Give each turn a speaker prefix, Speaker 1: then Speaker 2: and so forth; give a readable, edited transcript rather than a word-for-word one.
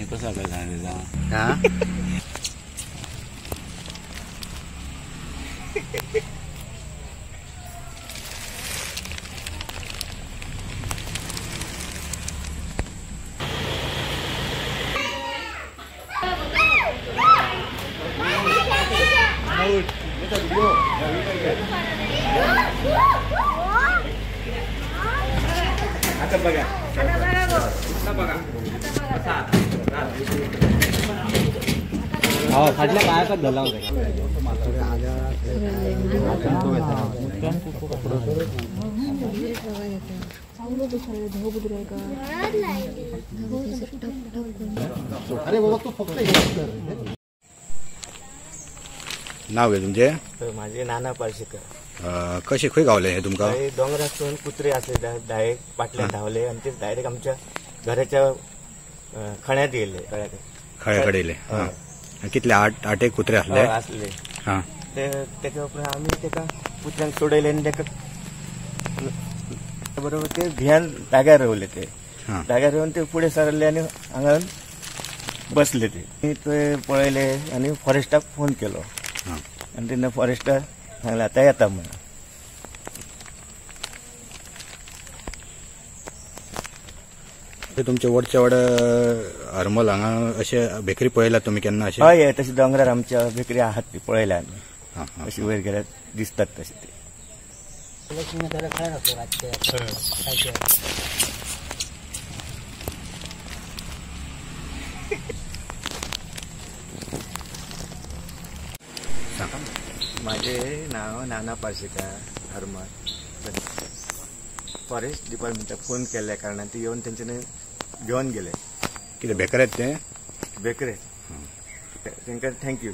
Speaker 1: हे कसं काय सांगितलं
Speaker 2: हा
Speaker 3: आता बघा
Speaker 2: हो फाटल्या पायाचाच झाला होता अरे बाबा तू फक्त नाव आहे तुमचे
Speaker 3: माझे नाना पारशीकर
Speaker 2: कसे खंय गावले हे तुमका
Speaker 3: डोंगरातून कुत्रे असले डायरेक्ट पाटल्या धावले आणि ते डायरेक्ट आमच्या घराच्या खण्यात गेले
Speaker 2: खळ्याकडे कितले आठ एक कुत्रे असले
Speaker 3: असले
Speaker 2: हा
Speaker 3: त्याच्यावर आम्ही त्या कुत्र्यांक सोडले आणि त्या बरोबर ते भियान जाग्यार रावले ते जाग्यार राहून ते पुढे सरले आणि हांगान बसले ते पळयले आणि फॉरेस्टाक फोन केलो आणि तेन्ना फॉरेस्टार सांगले आता येता म्हणून
Speaker 2: तुमचे वडच्या वड हरमल हांगा अशे बेकरी पळयला तुम्ही केन्ना अशे
Speaker 3: हय तशी डोंगरार आमच्या बेकरी आहात ती पळयल्या आमी अशी वयर गेल्यार दिसतात तशी ती माझे नाव नाना पारशीकर हरमल फॉरेस्ट डिपार्टमेंटाक फोन केल्या कारणान ते येवन तेंच्यानी घेवन गेले
Speaker 2: कितें बेकार आहेत ते
Speaker 3: बेकरे तांकां थँक्यू